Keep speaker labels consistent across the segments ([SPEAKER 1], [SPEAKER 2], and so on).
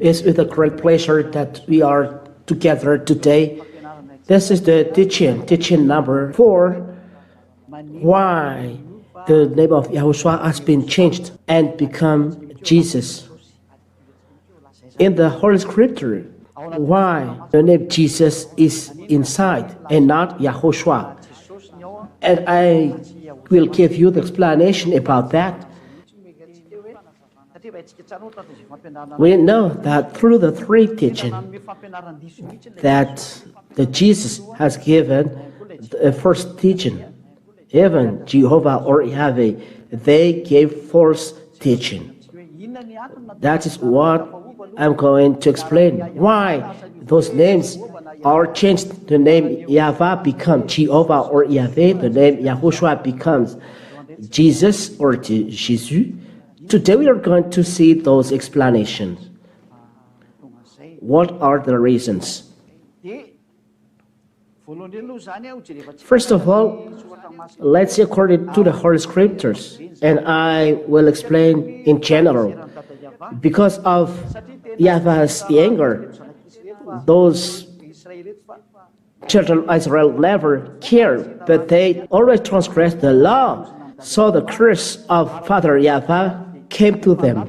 [SPEAKER 1] It's with a great pleasure that we are together today. This is the teaching number 4, why the name of Yahushua has been changed and become Jesus. In the Holy Scripture, why the name Jesus is inside and not Yahoshua. And I will give you the explanation about that. We know that through the 3 teaching that the Jesus has given the first teaching, even Jehovah or Yahweh, they gave false teaching. That is what I'm going to explain. Why those names are changed. The name YAHVAH becomes Jehovah or Yahweh. The name YAHOSHUA becomes Jesus or Jesus. Today we are going to see those explanations. What are the reasons? First of all, let's see according to the Holy Scriptures, and I will explain in general. Because of YAHVAH's anger, those children of Israel never cared, but they always transgressed the law. So the curse of Father YAHVAH came to them.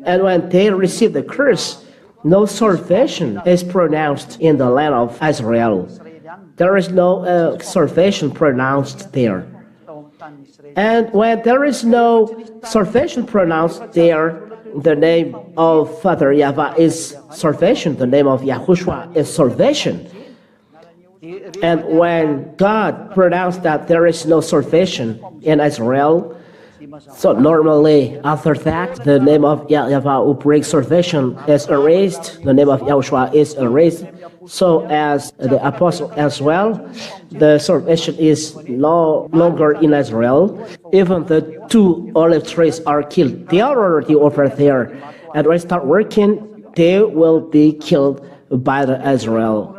[SPEAKER 1] And when they received the curse, no salvation is pronounced in the land of Israel. There is no salvation pronounced there. And when there is no salvation pronounced there, the name of Father YAHVAH is salvation. The name of Yahushua is salvation. And when God pronounced that there is no salvation in Israel, so normally after that, the name of YAHVAH who brings salvation is erased. The name of Yahushua is erased. So as the apostle as well, the salvation is no longer in Israel. Even the 2 olive trees are killed. They are already over there. And when they start working, they will be killed by the Israel.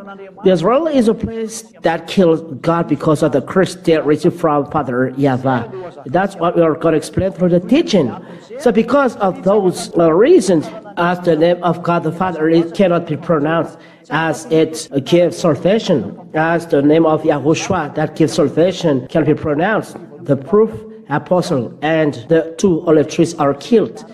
[SPEAKER 1] Israel is a place that kills God because of the curse they received from Father YAHVAH. That's what we are going to explain through the teaching. So because of those reasons, as the name of God the Father, it cannot be pronounced as it gives salvation, as the name of Yahushua that gives salvation can be pronounced. The proof apostle and the 2 olive trees are killed.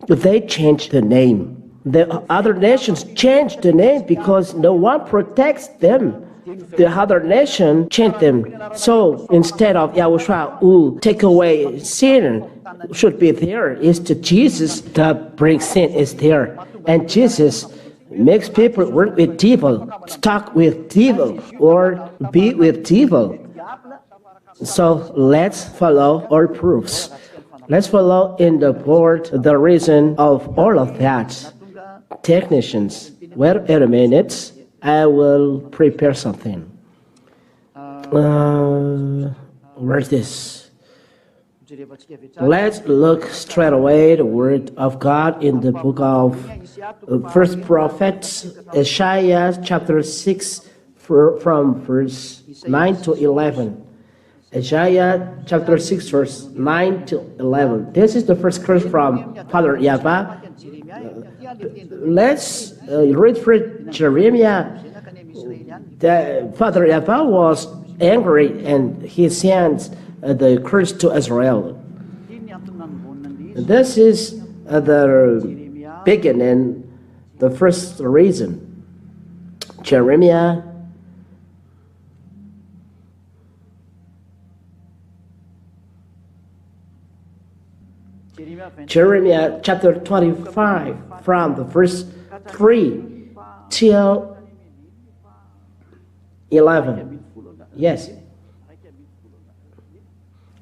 [SPEAKER 1] They changed the name. The other nations changed the name because no one protects them. The other nation changed them. So instead of Yahushua who take away sin should be there, is the Jesus that brings sin is there. And Jesus makes people work with devil, talk with devil, or be with devil. So let's follow our proofs. Let's follow in the board the reason of all of that. Technicians, wait a minute, I will prepare something. Where's this? Let's look straight away the word of God in the book of First Prophets, Isaiah chapter 6 from verse 9 to 11. Isaiah chapter 6 verse 9 to 11. This is the first curse from Father YAHVAH. Let's read for Jeremiah. The Father YAHVAH was angry and he sent the curse to Israel. This is the beginning, the first reason. Jeremiah chapter 25 from the verse 3 till 11. Yes,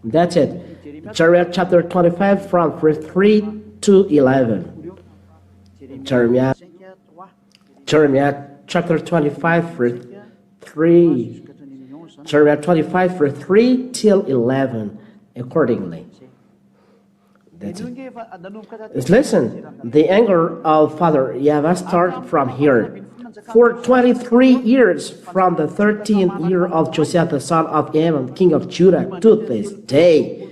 [SPEAKER 1] that's it. Jeremiah chapter 25 from verse 3 to 11. Jeremiah chapter 25 verse 3. Jeremiah 25 verse 3 till 11 accordingly. That's it. Listen, the anger of Father YAHVAH starts from here. For 23 years, from the 13th year of Josiah the son of Ammon, king of Judah, to this day,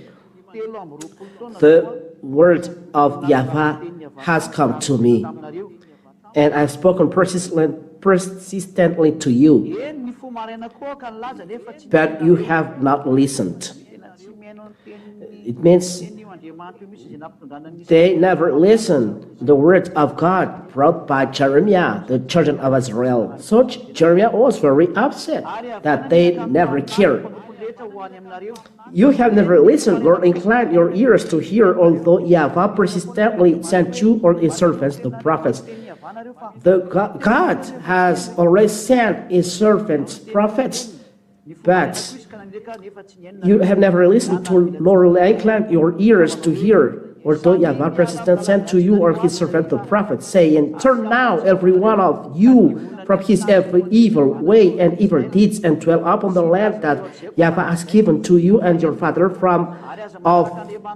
[SPEAKER 1] the word of Yahavah has come to me, and I've spoken persistently to you, but you have not listened. It means they never listened the word of God brought by Jeremiah, the children of Israel. So Jeremiah was very upset that they never cared. You have never listened nor inclined your ears to hear, although Yahavah persistently sent you or his servants, the prophets. God has already sent his servants, prophets, but you have never listened to nor inclined your ears to hear, although Yahavah persistently sent to you or his servant the prophet, saying, Turn now every one of you from his evil way and evil deeds, and dwell upon the land that Yahavah has given to you and your father from of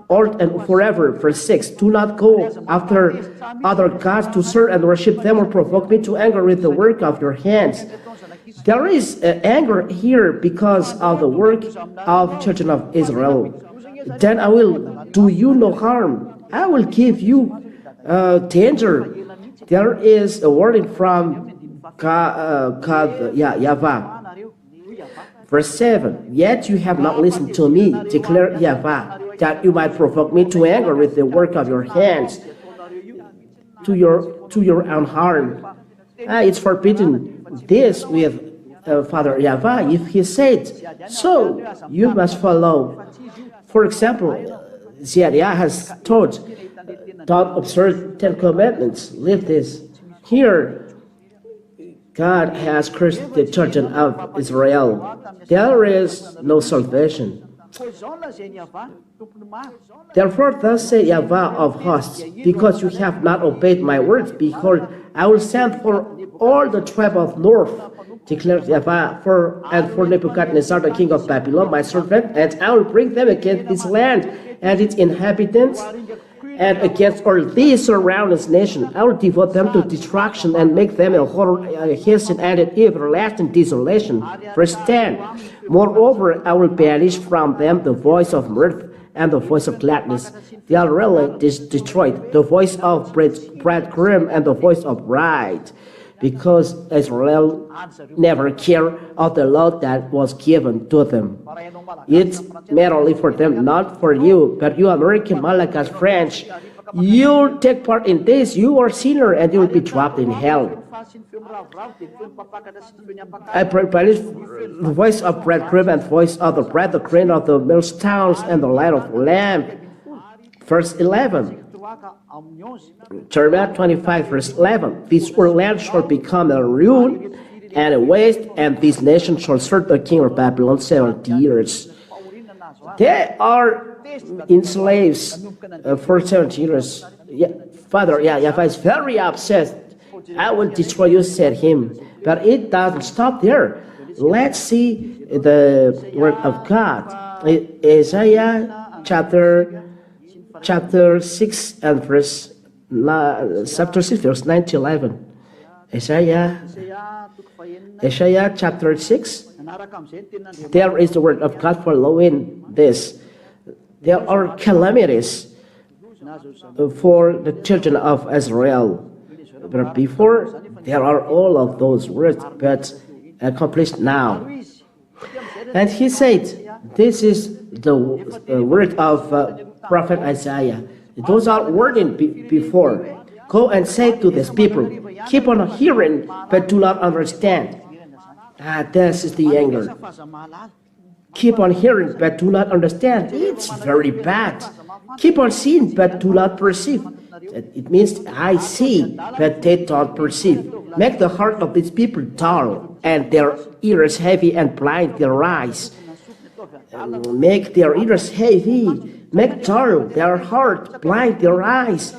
[SPEAKER 1] old and forever. Verse 6, Do not go after other gods to serve and worship them, or provoke me to anger with the work of your hands. There is anger here because of the work of children of Israel. Then I will do you no harm. I will give you danger. There is a warning from God, Yahavah. Verse 7, Yet you have not listened to me, declared Yahavah, that you might provoke me to anger with the work of your hands, to your own harm. It's forbidden this with Father Yahavah. If he said so, you must follow. For example, Zechariah has taught, don't observe 10 commandments, live this. Here, God has cursed the children of Israel. There is no salvation. Therefore, thus say Yahavah of hosts, because you have not obeyed my words, behold, I will send for all the tribe of north, declares Yahavah, for Nebuchadnezzar, the king of Babylon, my servant, and I will bring them against this land and its inhabitants, and against all these surrounding nations. I will devote them to destruction and make them a hasten and an everlasting desolation. Verse 10, Moreover, I will banish from them the voice of mirth and the voice of gladness. They are really destroyed, the voice of bridegroom and the voice of bride, because Israel never cared of the law that was given to them. It's merely for them, not for you. But you American, Malagas, French, you take part in this. You are sinner and you will be dropped in hell. I banish the voice of bridegroom and voice of the bride, the grain of the millstones and the light of lamp. Verse 11. Jeremiah 25, verse 11. This land shall become a ruin and a waste, and this nation shall serve the king of Babylon 70 years. They are enslaved for 70 years. Father Yahavah is very upset. I will destroy you, said him. But it doesn't stop there. Let's see the word of God. Isaiah chapter 6 and verse 9 to 11. Isaiah chapter 6. There is the word of God following this. There are calamities for the children of Israel. But before, there are all of those words, but accomplished now. And he said, this is the word of Prophet Isaiah. Those are wording before. Go and say to these people, keep on hearing, but do not understand. This is the anger. Keep on hearing, but do not understand. It's very bad. Keep on seeing, but do not perceive. It means I see, but they don't perceive. Make the heart of these people dull, and their ears heavy, and blind their eyes. Make their ears heavy, make dull their heart, blind their eyes.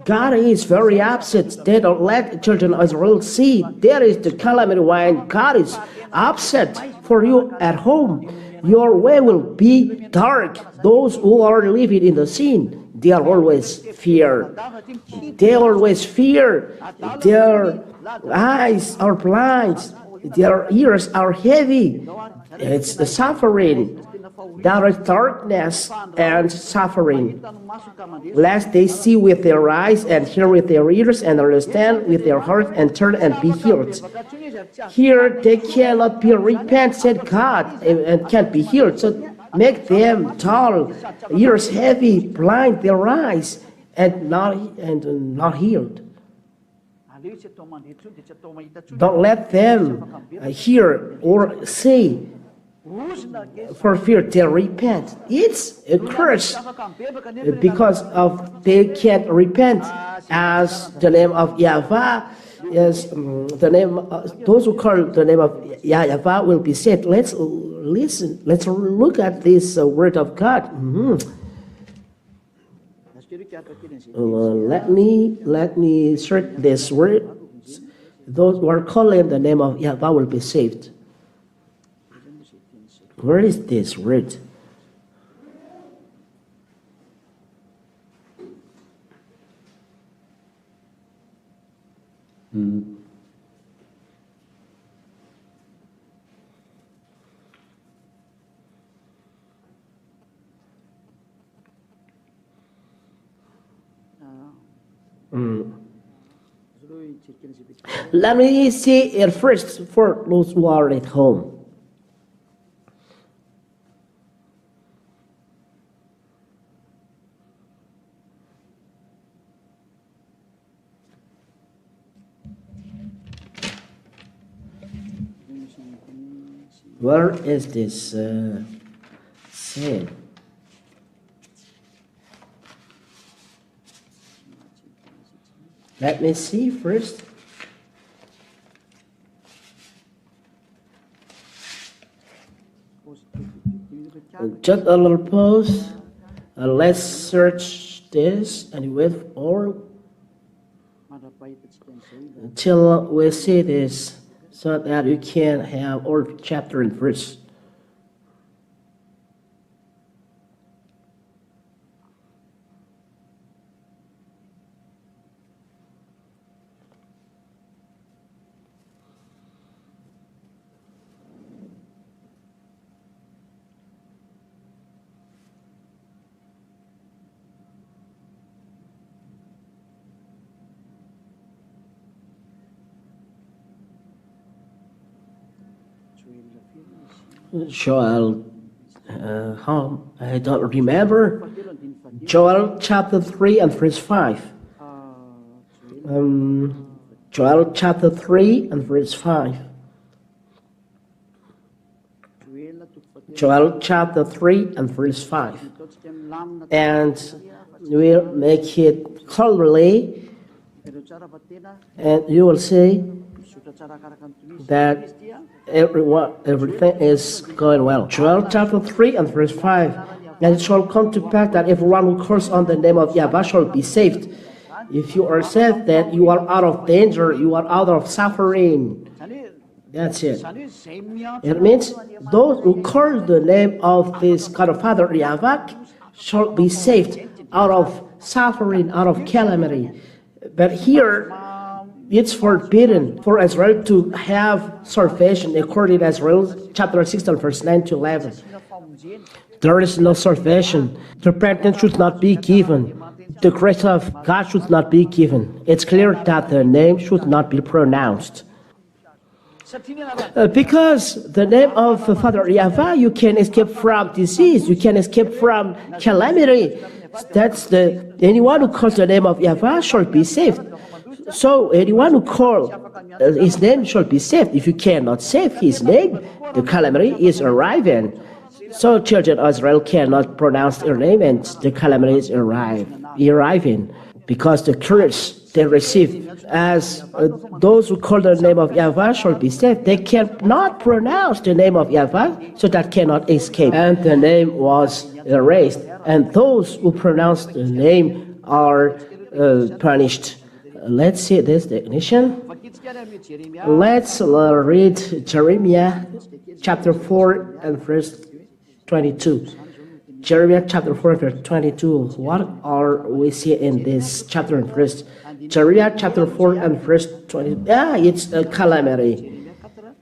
[SPEAKER 1] God is very upset. They don't let the children of Israel see. There is the calamity when God is upset for you at home. Your way will be dark. Those who are living in the sin, they are always fear. They always fear. Their eyes are blind. Their ears are heavy. It's the suffering. there is darkness and suffering, lest they see with their eyes and hear with their ears and understand with their heart and turn and be healed. Here they cannot be repent, said God, and can't be healed. So make them dull, ears heavy, blind their eyes, and not healed. Don't let them hear or see, for fear they'll repent. It's a curse because of they can't repent, as the name of YAHVAH is the name. Those who call the name of YAHVAH will be saved. Let's listen. Let's look at this word of God. Let me search this word. Those who are calling the name of YAHVAH will be saved. Where is this word? Let me see it first for those who are at home. Where is this saying? Let me see first. Just a little pause. Let's search this and wait for until we see this, so that you can have all chapter and verse. Joel, I don't remember. Joel chapter 3 and verse 5. Joel chapter 3 and verse 5. Joel chapter 3 and verse 5. And we'll make it clearly, and you will see that everything is going well. Joel chapter 3 and verse 5. And it shall come to pass that everyone who calls on the name of YAHVAH shall be saved. If you are saved, then you are out of danger, you are out of suffering. That's it. It means those who call the name of this God of Father YAHVAH shall be saved out of suffering, out of calamity. But here, it's forbidden for Israel to have salvation according to Israel chapter 16 verse 9 to 11. There is no salvation. The repentance should not be given. The grace of God should not be given. It's clear that the name should not be pronounced. Because the name of Father YAHVAH, you can escape from disease, you can escape from calamity. That's anyone who calls the name of YAHVAH shall be saved. So anyone who calls his name shall be saved. If you cannot save his name, the calamity is arriving. So children of Israel cannot pronounce their name, and the calamity is arriving. Because the curse they receive, as those who call the name of YAHVAH shall be saved, they cannot pronounce the name of YAHVAH, so that cannot escape. And the name was erased. And those who pronounce the name are punished. Let's see this definition. Let's read Jeremiah chapter 4 and verse 22. Jeremiah chapter 4 verse 22. What are we see in this chapter and verse? Jeremiah chapter 4 and verse 20. It's a calamity.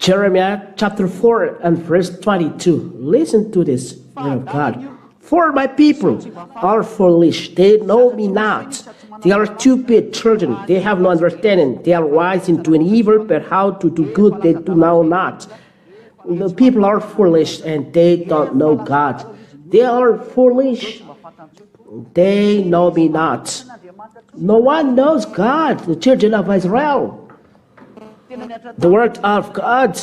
[SPEAKER 1] Jeremiah chapter 4 and verse 22. Listen to this word of God. For my people are foolish, they know me not. They are stupid children, they have no understanding. They are wise in doing evil, but how to do good they do know not. The people are foolish and they don't know God. They are foolish, they know me not. No one knows God, the children of Israel. The word of God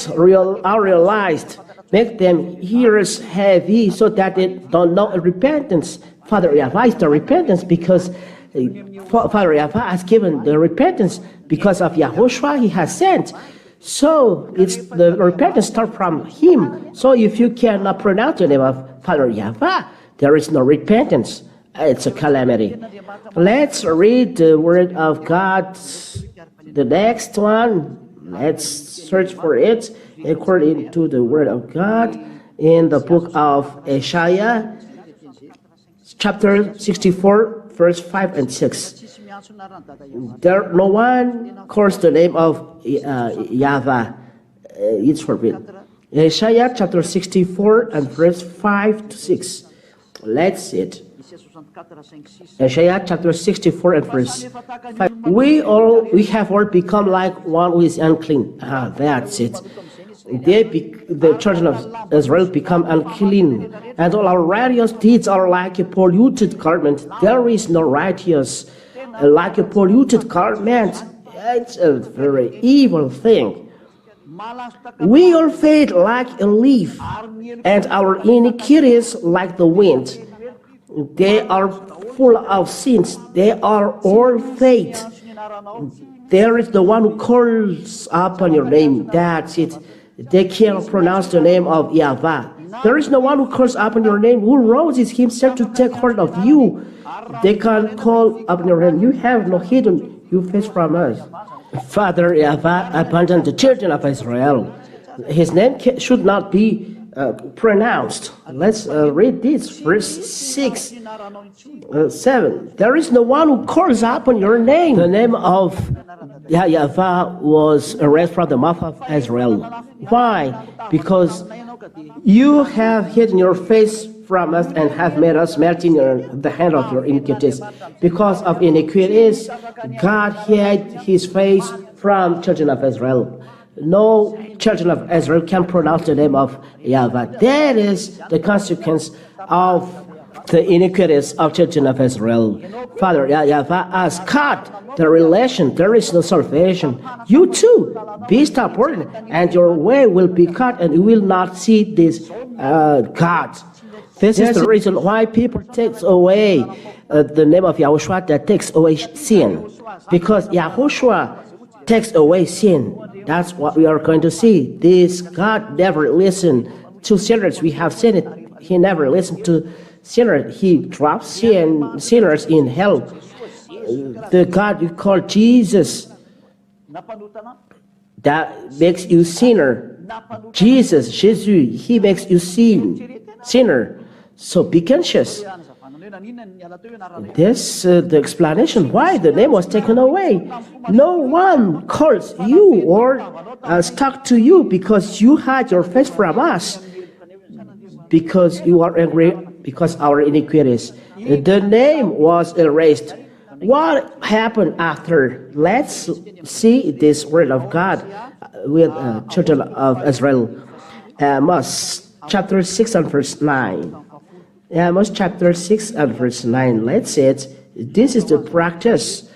[SPEAKER 1] are realized. Make them ears heavy so that they don't know repentance. Father YAHVAH is the repentance because Father YAHVAH has given the repentance because of YAHOSHUA he has sent. So it's the repentance starts from him. So if you cannot pronounce the name of Father YAHVAH, there is no repentance. It's a calamity. Let's read the word of God. The next one. Let's search for it according to the word of God in the book of Isaiah, chapter 64, verse 5 and 6. No one calls the name of YAHVAH. It's forbidden. Isaiah chapter 64 and verse 5 to 6. Let's see it. Isaiah chapter 64 and verse 5. We have all become like one who is unclean. That's it. The children of Israel become unclean, and all our righteous deeds are like a polluted garment. There is no righteous like a polluted garment. It's a very evil thing. We all fade like a leaf, and our iniquities like the wind. They are full of sins. They are all fate. There is the one who calls upon your name. That's it. They cannot pronounce the name of YAHVAH. There is no one who calls upon your name, who roses himself to take hold of you. They can't call upon your name. You have no hidden your face from us. Father YAHVAH abandoned the children of Israel. His name should not be pronounced. Let's read this, verse 6, 7. There is no one who calls upon your name. The name of YAHVAH was erased from the mouth of Israel. Why? Because you have hidden your face from us and have made us melt in the hand of your iniquities. Because of iniquities, God hid his face from children of Israel. No children of Israel can pronounce the name of YAHVAH. That is the consequence of the iniquities of children of Israel. Father YAHVAH has cut the relation. There is no salvation. You too, be stubborn, and your way will be cut, and you will not see this God. This is the reason why people take away the name of YAHOSHUA, that takes away sin. Because YAHOSHUA takes away sin. That's what we are going to see. This God never listened to sinners. We have seen it. He never listened to sinners. He drops sinners in hell. The God you call Jesus, that makes you sinner. Jesus, he makes you sinner. So be conscious. This the explanation why the name was taken away. No one calls you or stuck to you because you hide your face from us, because you are angry because our iniquities. The name was erased. What happened after? Let's see this word of God with children of Israel. Amos chapter 6 and verse 9. Amos chapter 6 and verse 9. Let's see it. This is the practice,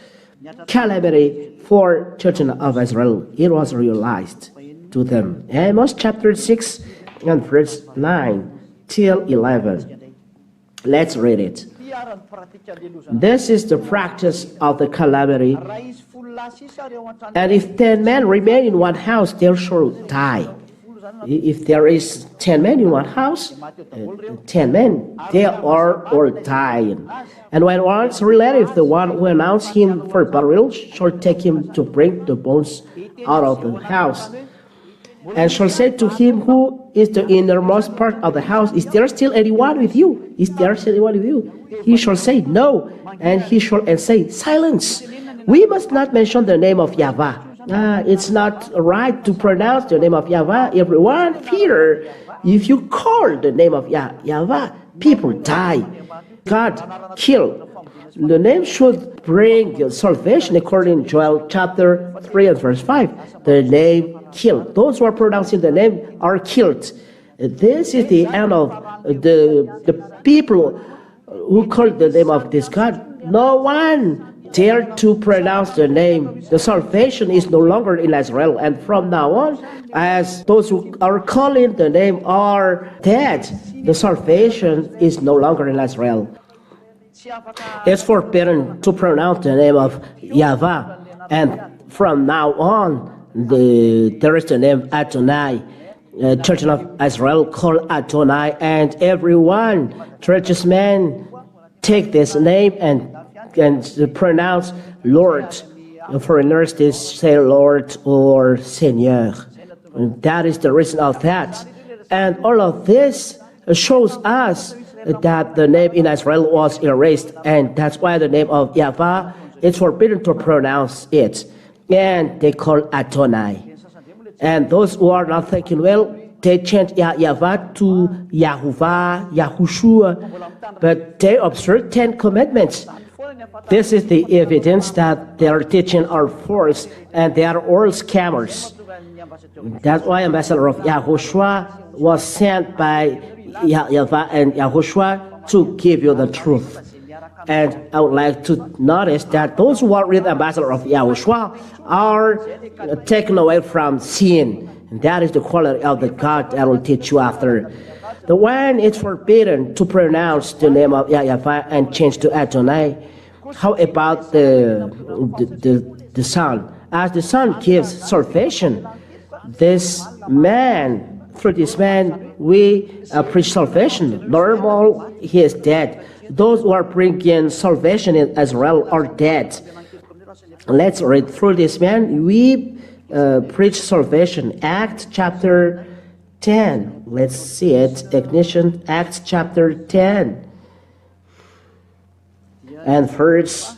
[SPEAKER 1] calamity for children of Israel. It was realized to them. Amos chapter 6 and verse 9 till 11. Let's read it. This is the practice of the calamity. And if 10 men remain in one house, they shall die. If there is 10 men in one house, 10 men, they are all dying. And when one's relative, the one who announced him for burial, shall take him to bring the bones out of the house, and shall say to him who is the innermost part of the house, is there still anyone with you? Is there still anyone with you? He shall say, no. And he shall say, silence. We must not mention the name of YAHVAH. it's not right to pronounce the name of YAHVAH. Everyone fear. If you call the name of YAHVAH, people die. God killed. The name should bring salvation according to Joel chapter 3 and verse 5. The name killed. Those who are pronouncing the name are killed. This is the end of the people who call the name of this God. No one dared to pronounce the name. The salvation is no longer in Israel, and from now on, as those who are calling the name are dead, the salvation is no longer in Israel. It's forbidden to pronounce the name of YAHVAH, and from now on, there is the name Adonai. Children of Israel call Adonai, and everyone, churches men, take this name and pronounce Lord. Foreigners, they say Lord or Seigneur. And that is the reason of that. And all of this shows us that the name in Israel was erased, and that's why the name of YAHVAH is forbidden to pronounce it. And they call Adonai. And those who are not thinking well, they change YAHVAH to Yahovah, YAHOSHUA, but they observe 10 commandments. This is the evidence that their teaching are false and they are all scammers. That's why ambassador of YAHOSHUA was sent by YAHVAH and YAHOSHUA to give you the truth. And I would like to notice that those who are with ambassador of YAHOSHUA are taken away from sin. And that is the quality of the God that will teach you after. The one is forbidden to pronounce the name of YAHVAH and change to Adonai. How about the Son? As the Son gives salvation, this man, through this man, we preach salvation. Normal, he is dead. Those who are bringing salvation in Israel are dead. Let's read through this man. We preach salvation. Acts chapter 10. Let's see it. Ignition, Acts chapter 10. And verse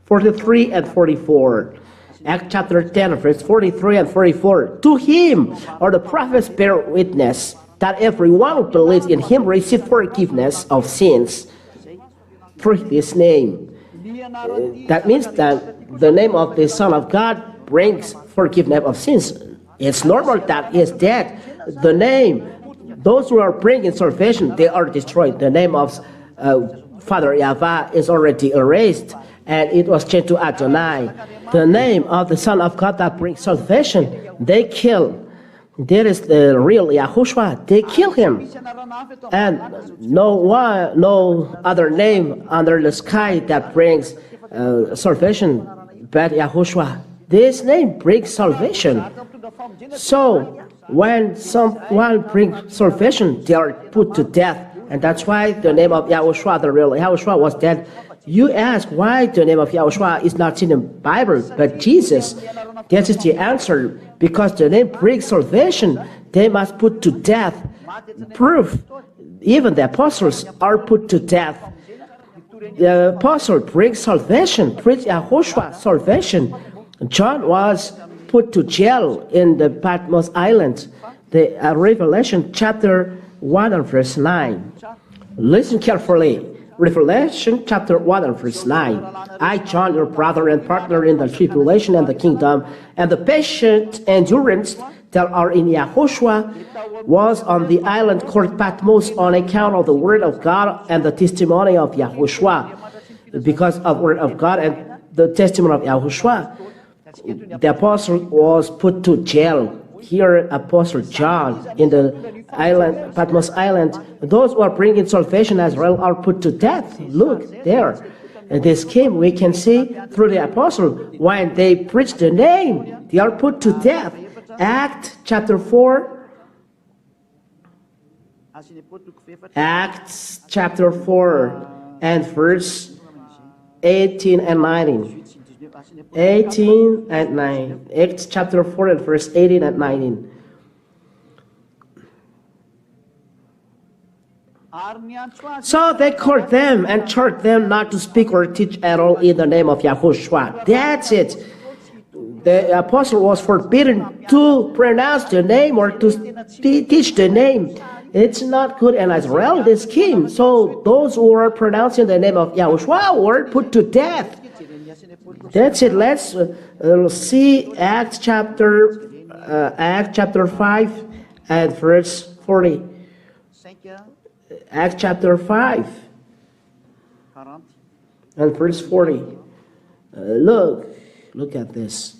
[SPEAKER 1] 43 and 44. Acts chapter 10, verse 43 and 44. To him or the prophets bear witness that everyone who believes in him receives forgiveness of sins through his name. That means that the name of the Son of God brings forgiveness of sins. It's normal that he is dead. The name, those who are bringing salvation, they are destroyed. The name of Father YAHVAH is already erased, and it was changed to Adonai. The name of the Son of God that brings salvation, they kill. There is the real YAHOSHUA. They kill him. And no other name under the sky that brings salvation but YAHOSHUA. This name brings salvation. So when someone brings salvation, they are put to death. And that's why the name of YAHOSHUA, the real YAHOSHUA, was dead. You ask why the name of YAHOSHUA is not in the Bible, but Jesus. That is the answer. Because the name brings salvation, they must put to death. Proof. Even the apostles are put to death. The apostle brings salvation, brings YAHOSHUA salvation. John was put to jail in the Patmos Island. The Revelation chapter 1 and verse 9. Listen carefully. Revelation chapter 1 and verse 9. I, John, your brother and partner in the tribulation and the kingdom, and the patient endurance that are in YAHOSHUA, was on the island called Patmos on account of the word of God and the testimony of YAHOSHUA. Because of the word of God and the testimony of YAHOSHUA, the apostle was put to jail. Here, Apostle John in the island, Patmos Island, those who are bringing salvation as well are put to death. Look there. And this came, we can see through the apostle, when they preach the name, they are put to death. Acts chapter 4. Acts chapter 4 and verse 18 and 19. 18 and 9. Acts chapter 4 and verse 18 and 19. So they called them and charged them not to speak or teach at all in the name of Yahushua. That's it. The apostle was forbidden to pronounce the name or to teach the name. It's not good in Israel, this king. So those who were pronouncing the name of Yahushua were put to death. That's it. Let's see Acts chapter 5 and verse 40. Acts chapter 5 and verse 40. Look at this.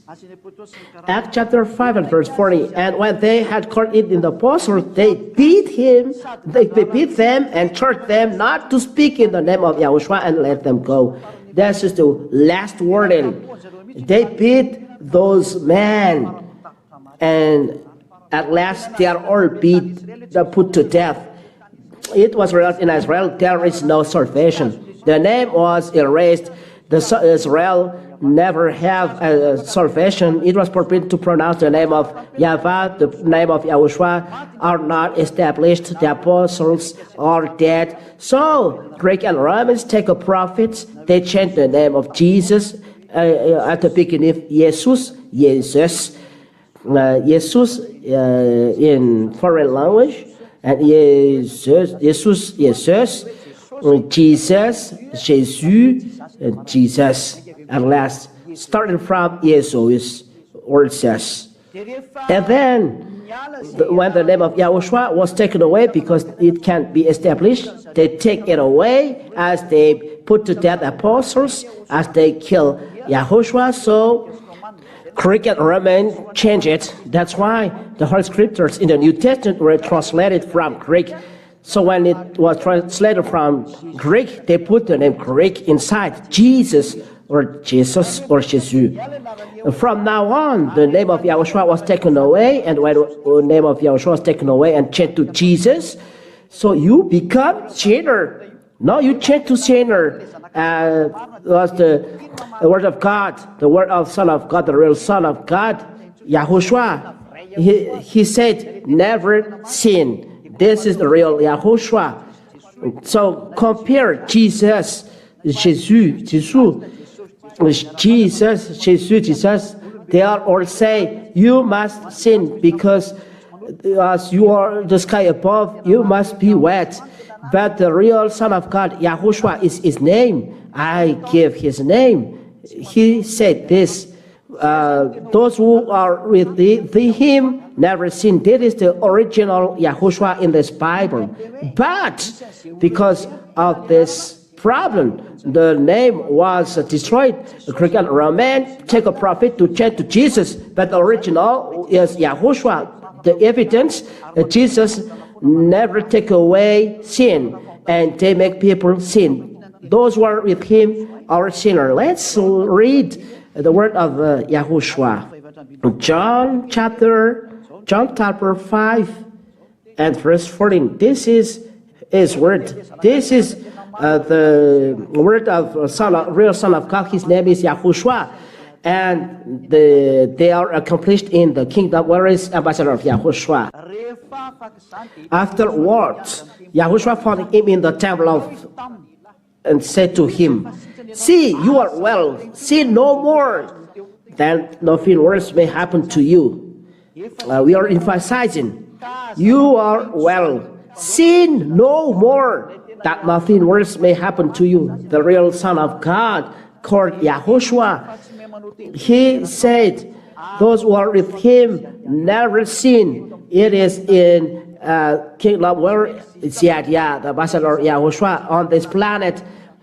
[SPEAKER 1] Acts chapter 5 and verse 40. And when they had caught it in the apostles, they beat them and charged them not to speak in the name of Yahushua and let them go. This is the last warning. They beat those men, and at last they are all put to death. It was realized in Israel there is no salvation. The name was erased. Israel never have salvation. It was forbidden to pronounce the name of YAHVAH, the name of Yahushua are not established. The apostles are dead. So Greek and Romans take a prophet. They change the name of Jesus at the beginning. Jesus in foreign language, and Jesus, Jesus, at last, starting from Jesus, or says. And then, when the name of Yahushua was taken away because it can't be established, they take it away as they put to death apostles, as they kill Yahushua. So, Greek and Roman change it. That's why the Holy Scriptures in the New Testament were translated from Greek. So when it was translated from Greek, they put the name Greek inside, Jesus or Jesus. From now on, the name of Yahushua was taken away, and when the name of Yahushua was taken away and changed to Jesus, so you become sinner. No, you change to sinner. Was the word of God, the word of Son of God, the real Son of God, Yahushua. He said, never sin. This is the real Yahushua. So compare Jesus, Jesus. They are all say, you must sin because as you are the sky above, you must be wet. But the real Son of God, Yahushua, is his name. I give his name. He said this, those who are with him never sin. That is the original Yahushua in this Bible. But because of this problem, the name was destroyed. The Greek and Roman take a prophet to change to Jesus, but the original is Yahushua. The evidence that Jesus never take away sin, and they make people sin. Those who are with him are sinners. Let's read the word of Yahushua. John chapter 5 and verse 14. This is his word. This is the word of real Son of God. His name is Yahushua. And they are accomplished in the kingdom. Where is ambassador of Yahushua? Afterwards, Yahushua found him in the temple and said to him, see, you are well, sin no more, then nothing worse may happen to you. We are emphasizing, you are well, sin no more, that nothing worse may happen to you. The real Son of God, called Yahushua, he said, those who are with him never sin. It is in kingdom where it's the ambassador Yahushua on this planet.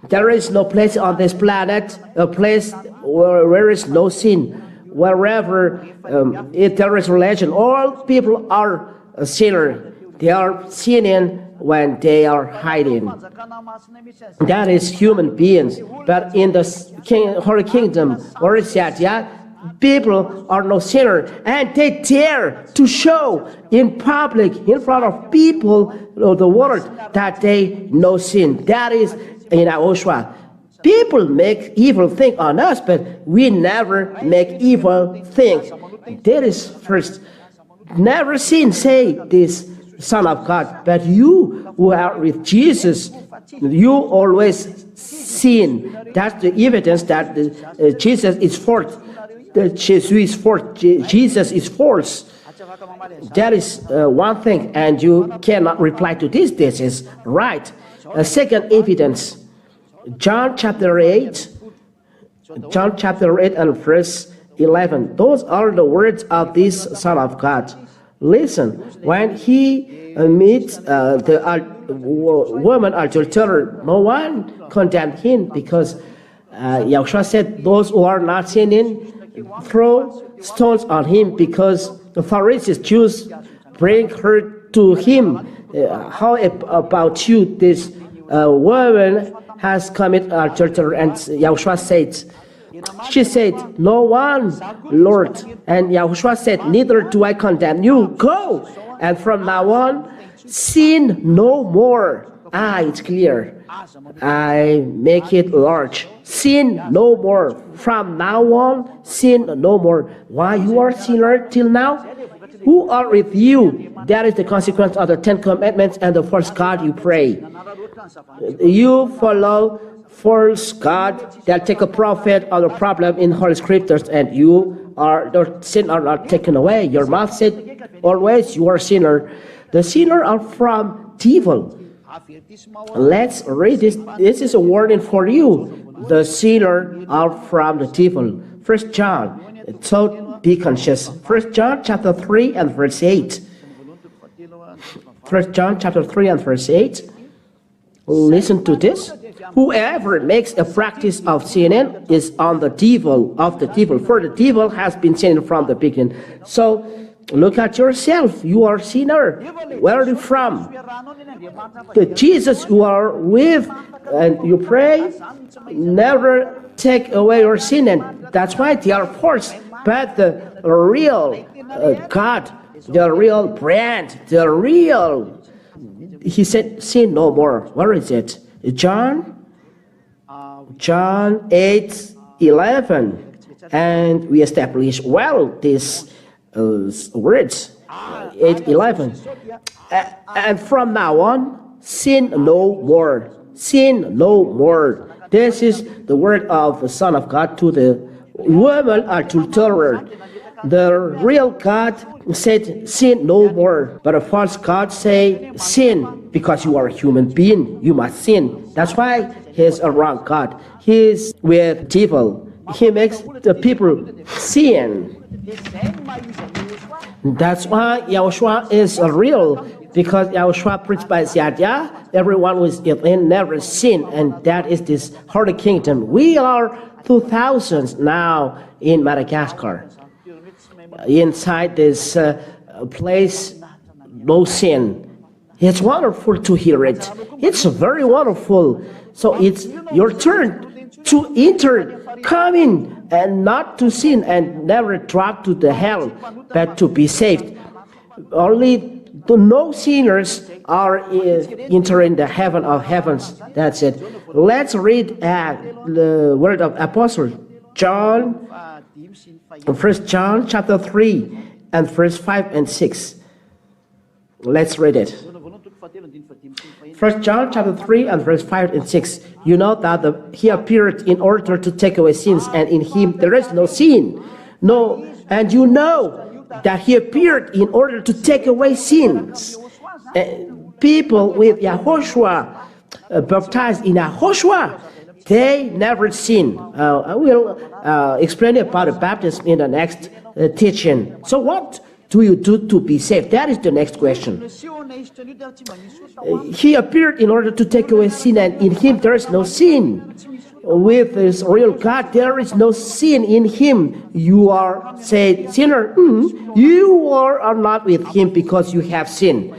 [SPEAKER 1] There is no place on this planet, a place where there is no sin. Wherever if there is religion, all people are a sinner. They are sinning when they are hiding. That is human beings. But in the Holy Kingdom, where is people are no sinner, and they dare to show in public, in front of people of the world, that they no sin. That is in Yahushua. People make evil things on us, but we never make evil things. That is first. Never sin, say this Son of God. But you who are with Jesus, you always sin. That's the evidence that Jesus is false. Jesus is false. That is one thing, and you cannot reply to this. This is right. Second evidence, John chapter 8 and verse 11. Those are the words of this Son of God. Listen, when he meets the woman adulterer, no one condemned him, because Yahushua said, those who are not sinning, throw stones on him, because the Pharisees, Jews, bring her to him. How about you? This woman has committed adultery. And Yahushua said, she said, no one, Lord. And Yahushua said, neither do I condemn you. Go. And from now on, sin no more. It's clear. I make it large. Sin no more. From now on, sin no more. Why you are sinner till now? Who are with you? That is the consequence of the 10 Commandments and the false God you pray. You follow false God that take a profit of the problem in Holy Scriptures, and the sin are not taken away. Your mouth said always you are sinner. The sinner are from devil. Let's read this. This is a warning for you. The sinner are from the devil. 1 John, so be conscious. 1 John chapter 3 and verse 8. 1 John chapter 3 and verse 8. Listen to this. Whoever makes a practice of sinning is on the devil, of the devil. For the devil has been sinning from the beginning. So look at yourself. You are sinner. Where are you from? The Jesus you are with, and you pray, never take away your sin, and that's why they are false. But the real God, the real brand, the real, he said, sin no more. Where is it? John 8:11, and we establish well these words. 8:11, and from now on, sin no more. Sin no more. This is the word of the Son of God to the woman adulterer. The real God said, sin no more. But a false God say, sin, because you are a human being, you must sin. That's why he's a wrong God. He's with devil. He makes the people sin. That's why Yahushua is real, because Yahushua preached by Yahweh, everyone who is in never sin, and that is this Holy Kingdom. We are 2000s now in Madagascar. Inside this place, no sin. It's wonderful to hear it. It's very wonderful. So it's your turn to enter, come in, and not to sin, and never drop to the hell, but to be saved. Only the no sinners are entering the heaven of heavens. That's it. Let's read the word of Apostle John, 1 John chapter 3 and verse 5 and 6. Let's read it. 1 John chapter 3 and verse 5 and 6. You know that he appeared in order to take away sins, and in him there is no sin. No, and you know that he appeared in order to take away sins. People with Yahoshua, baptized in Yahoshua, they never sin. I will explain about the baptism in the next teaching. So what do you do to be saved? That is the next question. He appeared in order to take away sin, and in him there is no sin. With this real God, there is no sin in him. You are said sinner. You are not with him because you have sinned.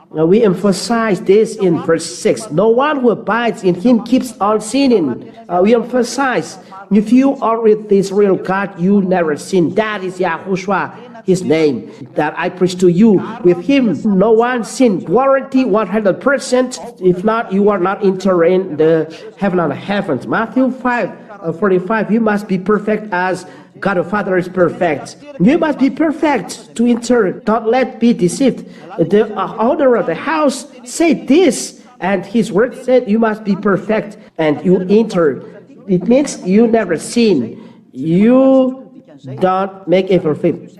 [SPEAKER 1] We emphasize this in verse 6. No one who abides in him keeps on sinning. We emphasize, if you are with this real God, you never sin. That is Yahushua. his name that I preach to you. With him, no one sin. Guarantee 100%. If not, you are not entering the heaven and heavens. Matthew 5:45. You must be perfect as God the Father is perfect. You must be perfect to enter. Don't let be deceived. The owner of the house said this, and his word said you must be perfect, and you enter. It means you never sin. You don't make it perfect.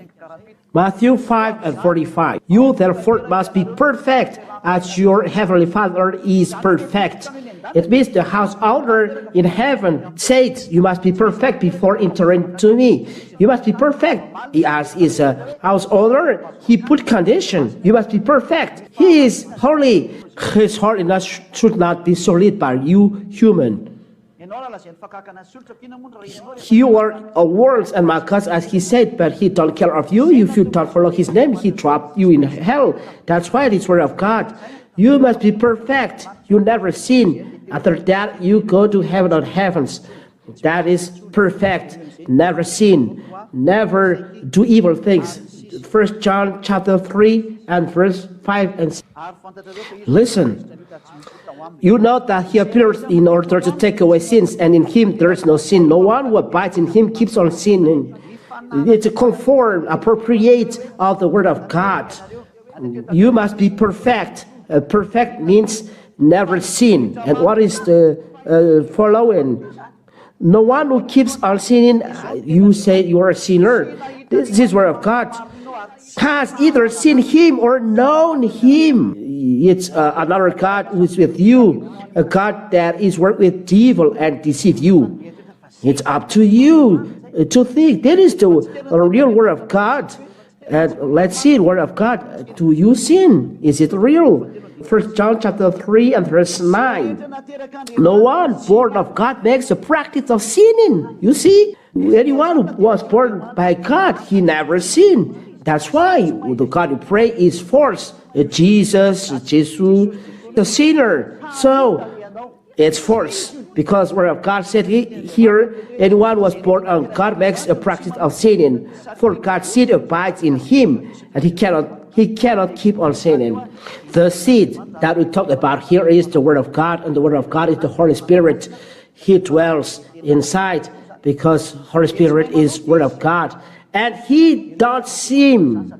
[SPEAKER 1] Matthew 5:45. You therefore must be perfect as your heavenly Father is perfect. It means the house owner in heaven said, you must be perfect before entering to me. You must be perfect. As is a house owner, he put condition. You must be perfect. He is holy. His holiness should not be sullied by you human. You are words and markers, as he said, but he don't care of you. If you don't follow his name, he drop you in hell. That's why it's word of God. You must be perfect. You never sin. After that, you go to heaven or heavens. That is perfect. Never sin. Never do evil things. 1 John chapter 3 and verse 5 and 6. Listen. You know that he appears in order to take away sins, and in him there is no sin. No one who abides in him keeps on sinning. It's a conform, appropriate of the word of God. You must be perfect. Perfect means never sin. And what is the following? No one who keeps on sinning, you say you are a sinner. This is word of God. Has either seen him or known him. It's another God who is with you, a God that is work with evil and deceive you. It's up to you to think. That is the real word of God. And let's see the word of God. Do you sin? Is it real? 1 John chapter 3 and verse 9. No one born of God makes a practice of sinning. You see, anyone who was born by God, he never sinned. That's why the God you pray is false. Jesus, the sinner. So it's false. Because word of God said here, anyone was born of God makes a practice of sinning. For God's seed abides in him, and he cannot keep on sinning. The seed that we talk about here is the word of God, and the word of God is the Holy Spirit. He dwells inside because Holy Spirit is word of God. And he don't sin.